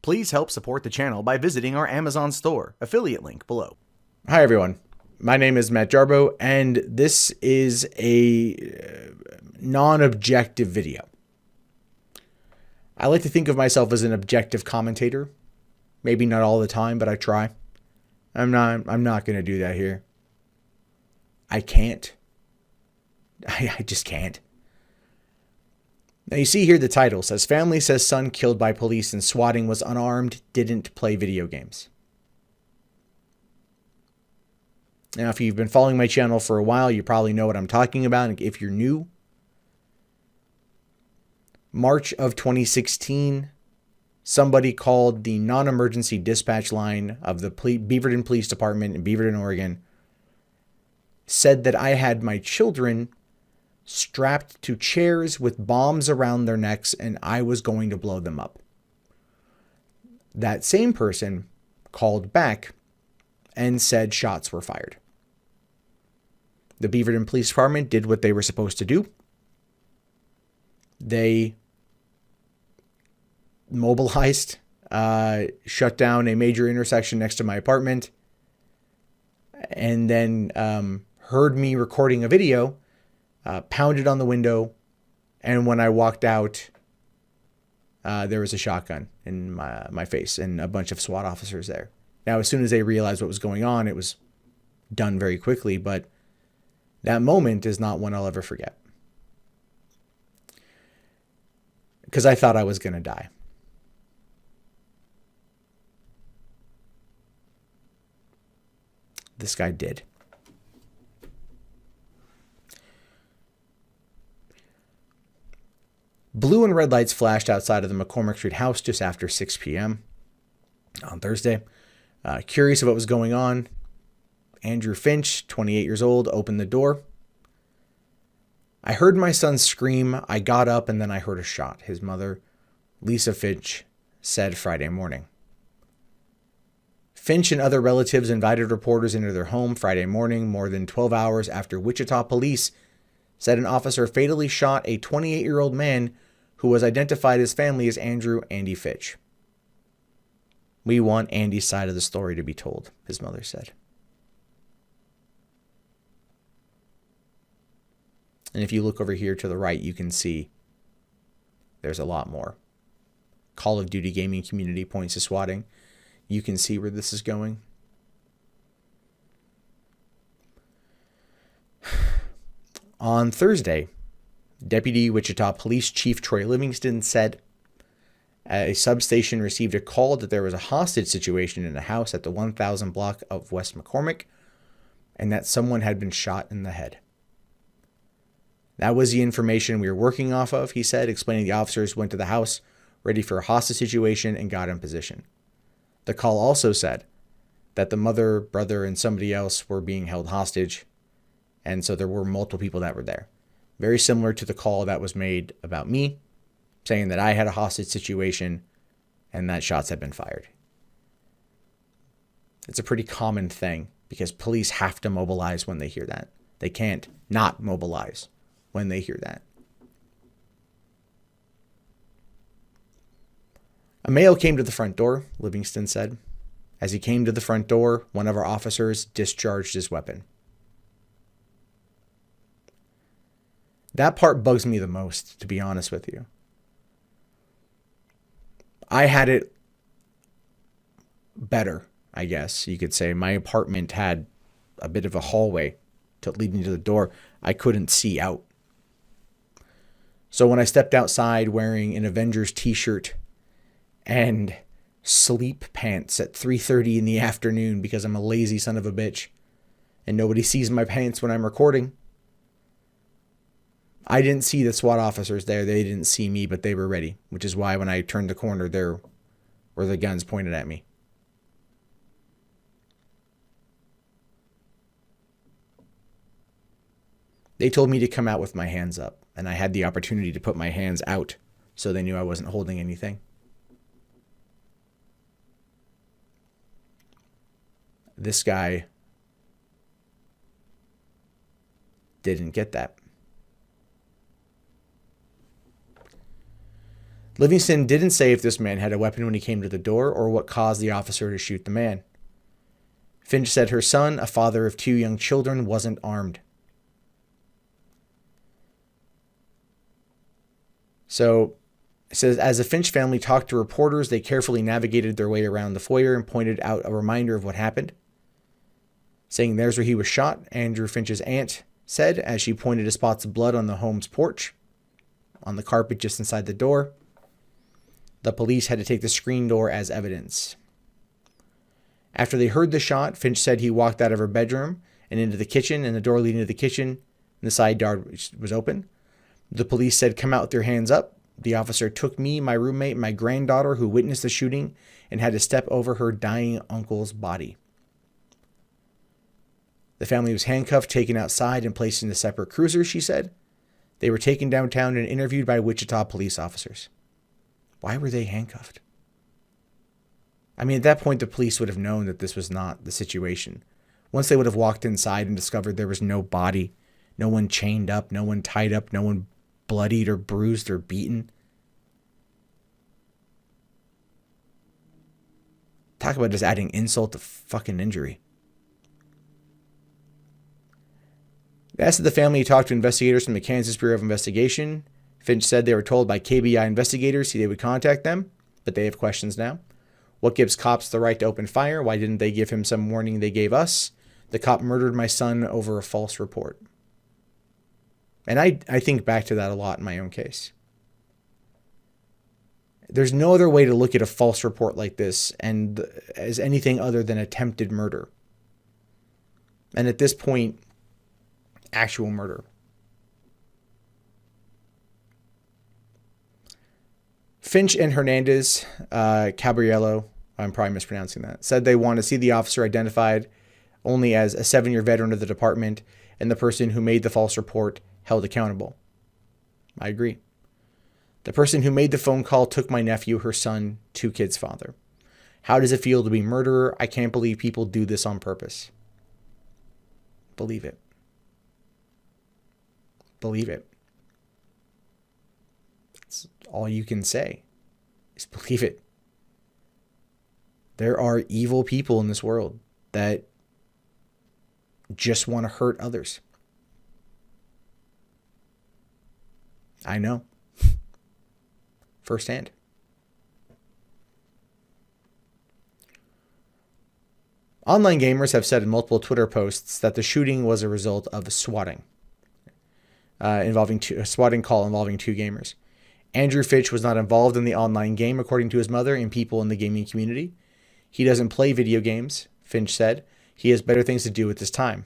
Please help support the channel by visiting our Amazon store, affiliate link below. Hi everyone, my name is Matt Jarbo, and this is a non-objective video. I like to think of myself as an objective commentator. Maybe not all the time, but I try. I'm not going to do that here. I can't. I just can't. Now you see here the title says, family says son killed by police and swatting was unarmed, didn't play video games. Now, if you've been following my channel for a while, you probably know what I'm talking about. And if you're new, March of 2016, somebody called the non-emergency dispatch line of the Beaverton Police Department in Beaverton, Oregon, said that I had my children strapped to chairs with bombs around their necks and I was going to blow them up. That same person called back and said shots were fired. The Beaverton Police Department did what they were supposed to do. They mobilized, shut down a major intersection next to my apartment, and then heard me recording a video, pounded on the window, and when I walked out, there was a shotgun in my face and a bunch of SWAT officers there. Now, as soon as they realized what was going on, it was done very quickly, but that moment is not one I'll ever forget. Because I thought I was going to die. This guy did. Blue and red lights flashed outside of the McCormick Street house just after 6 p.m. on Thursday. Curious of what was going on, Andrew Finch, 28 years old, opened the door. I heard my son scream. I got up and then I heard a shot, his mother, Lisa Finch, said Friday morning. Finch and other relatives invited reporters into their home Friday morning, more than 12 hours after Wichita police said an officer fatally shot a 28-year-old man who was identified as family as Andy Finch. We want Andy's side of the story to be told, his mother said. And if you look over here to the right, you can see there's a lot more. Call of Duty gaming community points to swatting. You can see where this is going. On Thursday, Deputy Wichita Police Chief Troy Livingston said a substation received a call that there was a hostage situation in a house at the 1000 block of West McCormick and that someone had been shot in the head. That was the information we were working off of, he said, explaining the officers went to the house ready for a hostage situation and got in position. The call also said that the mother, brother, and somebody else were being held hostage, and so there were multiple people that were there. Very similar to the call that was made about me, saying that I had a hostage situation and that shots had been fired. It's a pretty common thing because police have to mobilize when they hear that. They can't not mobilize when they hear that. A male came to the front door, Livingston said. As he came to the front door, one of our officers discharged his weapon. That part bugs me the most, to be honest with you. I had it better, I guess you could say. My apartment had a bit of a hallway leading to the door. I couldn't see out. So when I stepped outside wearing an Avengers t-shirt and sleep pants at 3:30 in the afternoon because I'm a lazy son of a bitch and nobody sees my pants when I'm recording, I didn't see the SWAT officers there. They didn't see me, but they were ready, which is why when I turned the corner, there were the guns pointed at me. They told me to come out with my hands up, and I had the opportunity to put my hands out so they knew I wasn't holding anything. This guy didn't get that. Livingston didn't say if this man had a weapon when he came to the door or what caused the officer to shoot the man. Finch said her son, a father of 2 young children, wasn't armed. So, it says, as the Finch family talked to reporters, they carefully navigated their way around the foyer and pointed out a reminder of what happened. Saying there's where he was shot, Andrew Finch's aunt said as she pointed to spots of blood on the home's porch, on the carpet just inside the door. The police had to take the screen door as evidence. After they heard the shot, Finch said he walked out of her bedroom and into the kitchen, and the door leading to the kitchen and the side door was open. The police said, "Come out with your hands up." The officer took me, my roommate, and my granddaughter, who witnessed the shooting, and had to step over her dying uncle's body. The family was handcuffed, taken outside, and placed into separate cruisers, she said. They were taken downtown and interviewed by Wichita police officers. Why were they handcuffed? I mean, at that point, the police would have known that this was not the situation. Once they would have walked inside and discovered there was no body, no one chained up, no one tied up, no one bloodied or bruised or beaten. Talk about just adding insult to fucking injury. They asked the family to talk to investigators from the Kansas Bureau of Investigation. Finch said they were told by KBI investigators they would contact them, but they have questions now. What gives cops the right to open fire? Why didn't they give him some warning they gave us? The cop murdered my son over a false report. And I think back to that a lot in my own case. There's no other way to look at a false report like this and as anything other than attempted murder. And at this point, actual murder. Finch and Hernandez, Caballero, I'm probably mispronouncing that, said they want to see the officer identified only as a 7-year veteran of the department and the person who made the false report held accountable. I agree. The person who made the phone call took my nephew, her son, 2 kids' father. How does it feel to be a murderer? I can't believe people do this on purpose. Believe it. Believe it. That's all you can say, is believe it. There are evil people in this world that just want to hurt others. I know. Firsthand. Online gamers have said in multiple Twitter posts that the shooting was a result of swatting, a swatting call involving 2 gamers. Andrew Finch was not involved in the online game, according to his mother and people in the gaming community. He doesn't play video games, Finch said. He has better things to do with his time.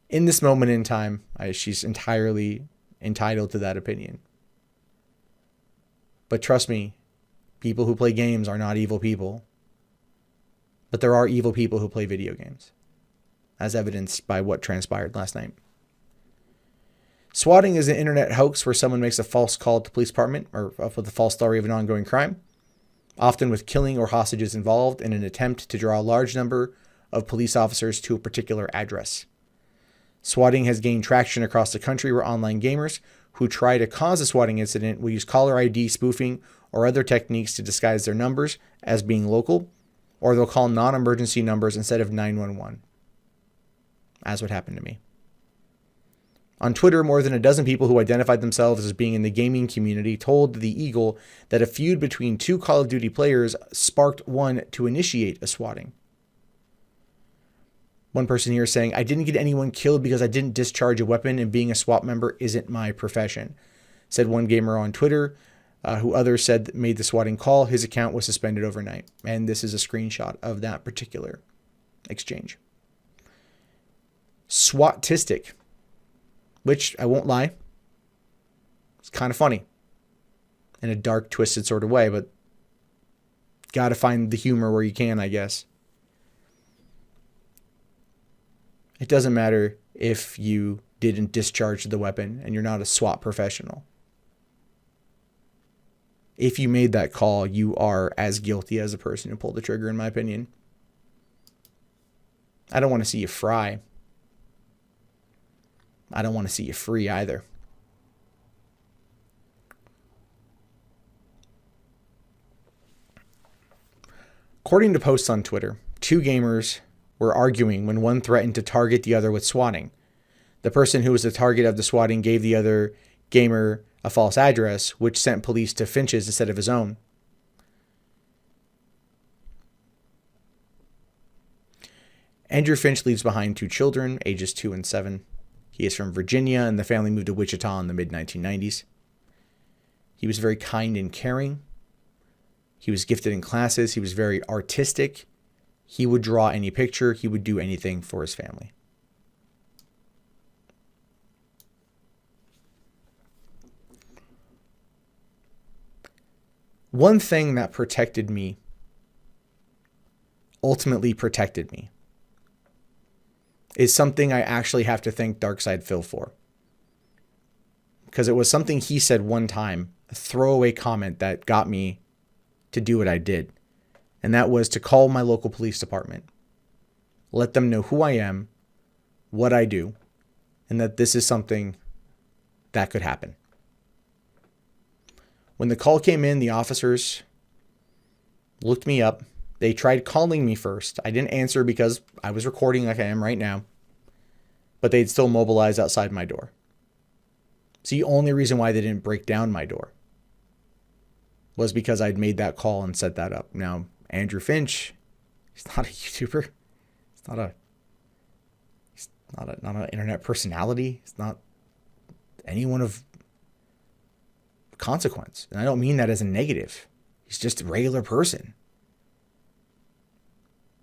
In this moment in time, she's entirely entitled to that opinion. But trust me, people who play games are not evil people. But there are evil people who play video games, as evidenced by what transpired last night. Swatting is an internet hoax where someone makes a false call to the police department or with a false story of an ongoing crime, often with killing or hostages involved, in an attempt to draw a large number of police officers to a particular address. Swatting has gained traction across the country where online gamers who try to cause a swatting incident will use caller ID spoofing or other techniques to disguise their numbers as being local, or they'll call non-emergency numbers instead of 911, as what happened to me. On Twitter, more than a dozen people who identified themselves as being in the gaming community told The Eagle that a feud between 2 Call of Duty players sparked one to initiate a swatting. One person here saying, "I didn't get anyone killed because I didn't discharge a weapon, and being a SWAT member isn't my profession," said one gamer on Twitter, who others said made the swatting call. His account was suspended overnight. And this is a screenshot of that particular exchange. SWATistic, which I won't lie, it's kind of funny in a dark, twisted sort of way, but got to find the humor where you can, I guess. It doesn't matter if you didn't discharge the weapon and you're not a SWAT professional. If you made that call, you are as guilty as the person who pulled the trigger, in my opinion. I don't want to see you fry. I don't want to see you free either. According to posts on Twitter, two gamers were arguing when one threatened to target the other with swatting. The person who was the target of the swatting gave the other gamer a false address, which sent police to Finch's instead of his own. Andrew Finch leaves behind two children, ages 2 and 7. He is from Virginia, and the family moved to Wichita in the mid-1990s. He was very kind and caring. He was gifted in classes. He was very artistic. He would draw any picture. He would do anything for his family. One thing that ultimately protected me, is something I actually have to thank Darkside Phil for. Because it was something he said one time, a throwaway comment that got me to do what I did. And that was to call my local police department, let them know who I am, what I do, and that this is something that could happen. When the call came in, the officers looked me up. They tried calling me first. I didn't answer because I was recording like I am right now. But they'd still mobilize outside my door. It's the only reason why they didn't break down my door was because I'd made that call and set that up. Now, Andrew Finch, he's not a YouTuber. He's not an internet personality. He's not anyone of consequence. And I don't mean that as a negative. He's just a regular person.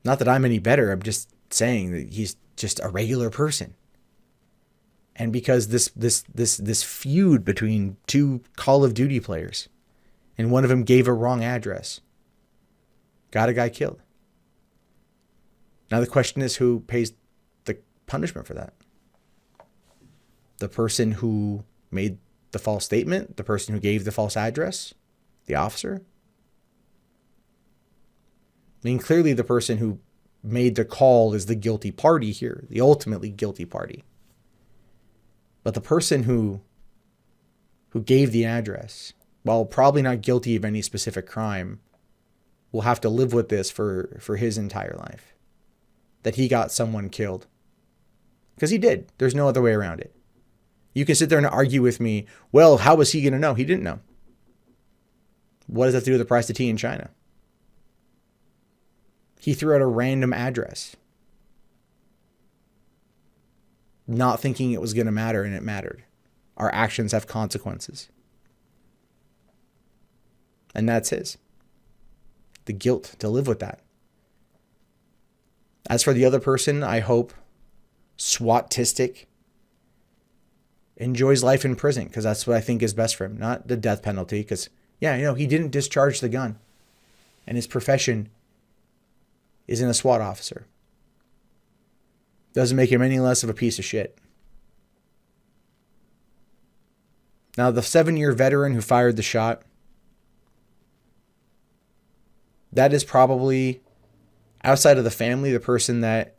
Not that I'm any better. I'm just saying that he's just a regular person. And because this feud between two Call of Duty players, and one of them gave a wrong address, got a guy killed. Now the question is, who pays the punishment for that? The person who made the false statement? The person who gave the false address? The officer? I mean, clearly the person who made the call is the guilty party here, the ultimately guilty party. But the person who gave the address, while probably not guilty of any specific crime, will have to live with this for his entire life. That he got someone killed. Because he did. There's no other way around it. You can sit there and argue with me, well, how was he going to know? He didn't know. What does that have to do with the price of tea in China? He threw out a random address, not thinking it was going to matter, and it mattered. Our actions have consequences. And that's his. The guilt to live with that. As for the other person, I hope SWATtistic enjoys life in prison, because that's what I think is best for him. Not the death penalty, because, yeah, he didn't discharge the gun. And his profession isn't a SWAT officer. Doesn't make him any less of a piece of shit. Now, the 7-year veteran who fired the shot, that is probably, outside of the family, the person that,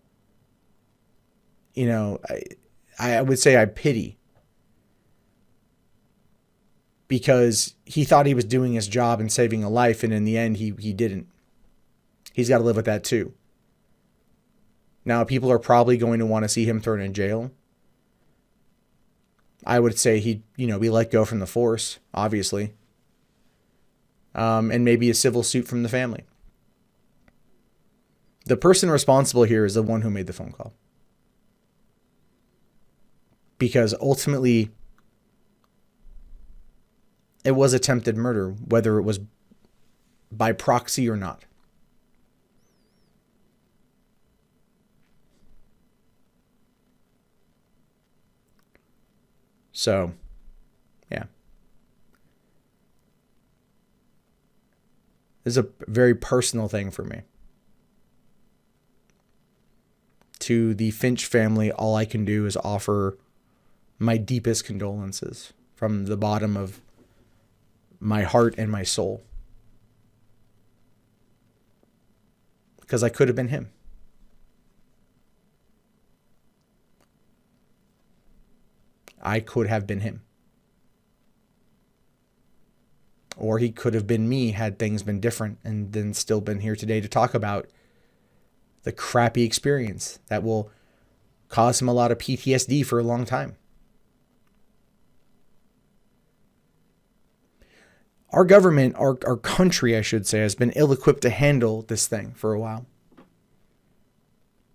I would say I pity. Because he thought he was doing his job and saving a life, and in the end, he didn't. He's got to live with that too. Now, people are probably going to want to see him thrown in jail. I would say he be let go from the force, obviously. And maybe a civil suit from the family. The person responsible here is the one who made the phone call. Because ultimately, it was attempted murder, whether it was by proxy or not. So, yeah. This is a very personal thing for me. To the Finch family, all I can do is offer my deepest condolences from the bottom of my heart and my soul. Because I could have been him. I could have been him. Or he could have been me had things been different, and then still been here today to talk about the crappy experience that will cause him a lot of PTSD for a long time. Our government, our country, I should say, has been ill-equipped to handle this thing for a while.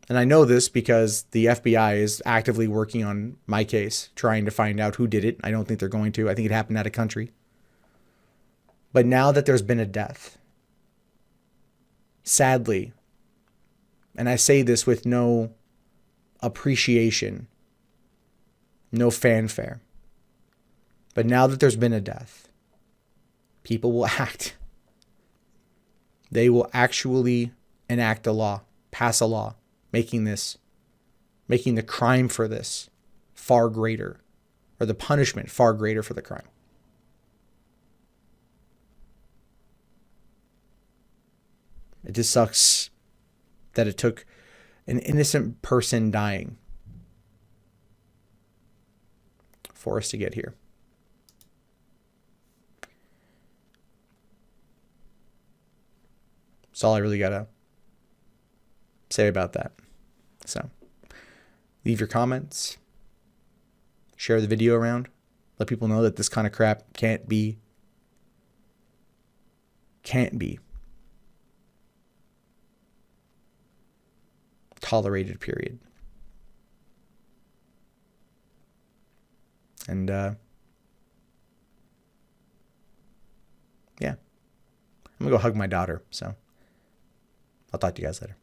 And I know this because the FBI is actively working on my case, trying to find out who did it. I don't think they're going to. I think it happened out of country. But now that there's been a death, sadly, and I say this with no appreciation, no fanfare, but now that there's been a death, people will act. They will actually enact a law, pass a law, making the crime for this far greater, or the punishment far greater for the crime. It just sucks that it took an innocent person dying for us to get here. That's all I really gotta say about that. So, leave your comments, share the video around, let people know that this kind of crap can't be tolerated, period. And yeah, I'm gonna go hug my daughter, so I'll talk to you guys later.